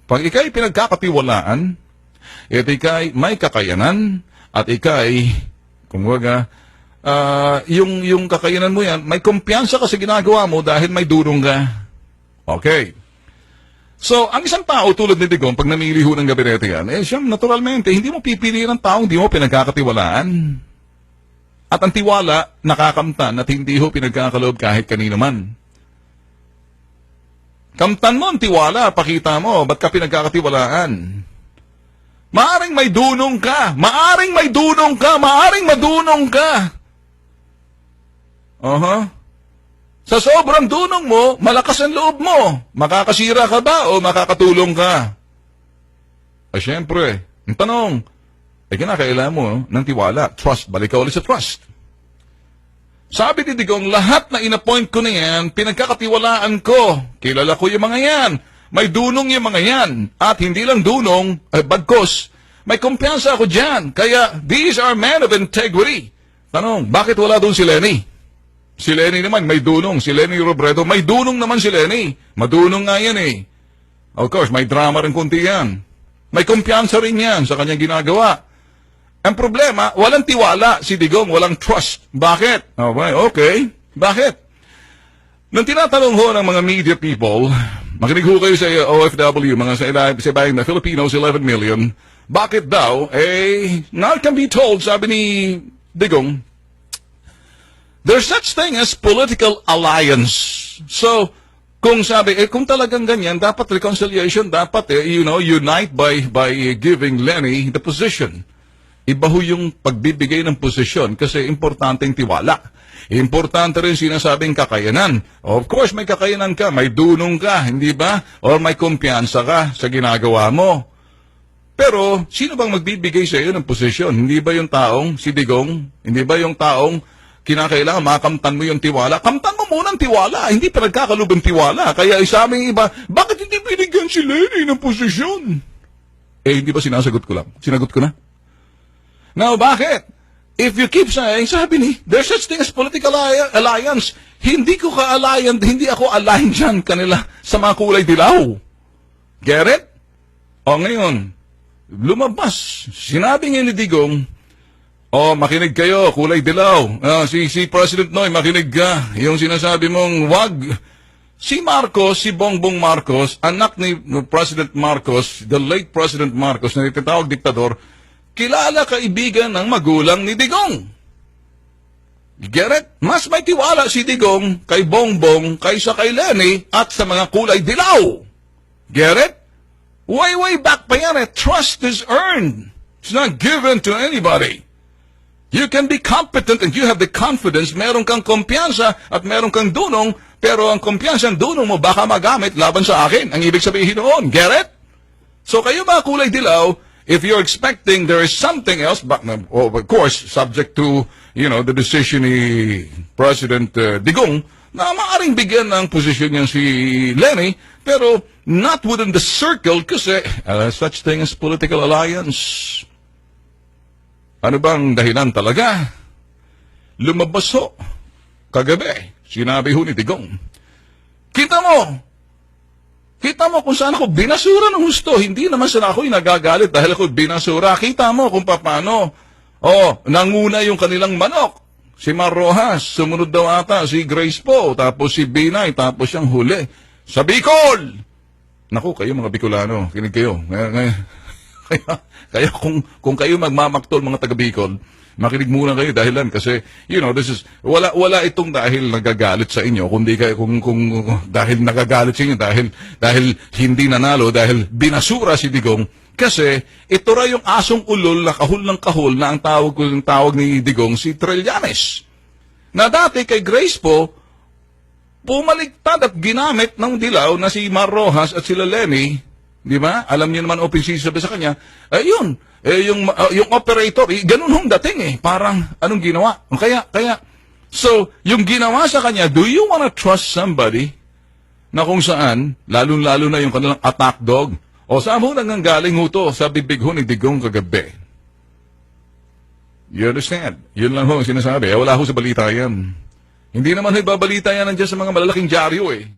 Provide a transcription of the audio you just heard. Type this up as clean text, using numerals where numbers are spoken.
Pag ikay pinagkakatiwalaan, at ikay may kakayanan, at ikay, kumbaga, yung kakayanan mo yan, may kumpiyansa ka sa ginagawa mo dahil may durong ka. Okay. So, ang isang tao tulad ni Digong, pag namili ho ng gabinete yan, siyang naturalmente, hindi mo pipiliin ng tao, hindi mo pinagkakatiwalaan. At ang tiwala, nakakamtan at hindi ho pinagkakaloob kahit kanino man. Kamtan mo ang tiwala, pakita mo, ba't ka pinagkakatiwalaan? Maaring may dunong ka, maaring may dunong ka, maaring madunong ka. Sa sobrang dunong mo, malakas ang loob mo. Makakasira ka ba o makakatulong ka? Siyempre, ang tanong, kinakailangan mo ng tiwala. Trust, balik ka ulit sa trust. Sabi ni Digong, lahat na inappoint ko na yan, pinagkakatiwalaan ko. Kilala ko yung mga yan. May dunong yung mga yan. At hindi lang dunong, bagkos. May kumpiyansa ako dyan. Kaya, these are men of integrity. Tanong, bakit wala doon si Lenny? Si Lenny naman, may dunong. Si Lenny Robredo, may dunong naman si Lenny. Madunong nga yan eh. Of course, may drama rin kunti yan. May kumpiyansa rin yan sa kanyang ginagawa. Ang problema, walang tiwala si Digong, walang trust. Bakit? Okay. Bakit? Nung tinatanong ho ng mga media people, makinig ho kayo sa OFW, mga sa ibayang na Filipinos, 11 million, bakit daw, now it can be told, sabi ni Digong, there's such thing as political alliance. So, kung sabi, kung talagang ganyan, dapat reconciliation, dapat, unite by giving Lenny the position. Iba ho yung pagbibigay ng posisyon kasi importanteng tiwala. Importante rin sinasabing kakayanan. Of course, may kakayanan ka, may dunong ka, hindi ba? Or may kumpiyansa ka sa ginagawa mo. Pero, sino bang magbibigay sa iyo ng posisyon? Hindi ba yung taong, si Digong? Hindi ba yung taong kinakailangan makamtan mo yung tiwala? Kamtan mo muna ang tiwala, hindi pinagkakalubang tiwala. Kaya isabing iba, bakit hindi binigyan si Lenny ng posisyon? Hindi ba sinasagot ko lang? Sinagot ko na? Now, bakit? If you keep saying, sabi ni, there's such thing as political alliance. Hindi ako aligned dyan kanila sa mga kulay dilaw. Get it? Ngayon, lumabas. Sinabi nga ni Digong, makinig kayo, kulay dilaw. Si President Noy, makinig ka. Yung sinasabi mong, wag. Si Marcos, si Bongbong Marcos, anak ni President Marcos, the late President Marcos, na itinatawag diktador, kilala kaibigan ng magulang ni Digong. Get it? Mas may tiwala si Digong kay Bongbong kaysa kay Lenny at sa mga kulay dilaw. Get it? Way back pa yan. Trust is earned. It's not given to anybody. You can be competent and you have the confidence. Meron kang kumpiyansa at meron kang dunong, pero ang kumpiyansa ang dunong mo baka magamit laban sa akin. Ang ibig sabihin noon. Get it? So kayo mga kulay dilaw, if you're expecting there is something else, but of course, subject to, the decision ni President Digong, na maaaring bigyan ng posisyon niya si Lenny, pero not within the circle kasi such thing as political alliance. Ano bang dahilan talaga? Lumabas ho, kagabi, sinabi ho ni Digong, Kita mo kung saan ako binasura ng gusto. Hindi naman sana ako'y nagagalit dahil ako binasura. Kita mo kung paano. Nanguna yung kanilang manok. Si Mar Rojas, sumunod daw ata si Grace po, tapos si Binay, tapos siyang huli. Sa Bicol! Naku, kayo mga Bicolano, kinig kayo. Kaya kung kayo magmamaktol mga taga Bicol, makinig muna kayo dahilan kasi this is wala itong dahil nagagalit sa inyo kundi kung dahil nagagalit sa inyo dahil hindi nanalo dahil binasura si Digong kasi ito ra yung asong ulol na kahul ng kahul na ang tawag ni Digong si Trillanes na dati kay Grace po pumaligtad at ginamit ng dilaw na si Mar Rojas at sila Lenny. Di ba? Alam niyo naman open season sabi sa kanya. Yung operator, ganun hong dating eh. Parang, anong ginawa? So, yung ginawa sa kanya, do you wanna trust somebody na kung saan, lalo-lalo na yung kanilang attack dog? O saan mo nanggaling ho to sa bibig ho ni Digong kagabi? You understand? Yun lang ho ang sinasabi. Wala ho sa balita yan. Hindi naman ho ibabalita yan nandiyan sa mga malalaking dyaryo eh.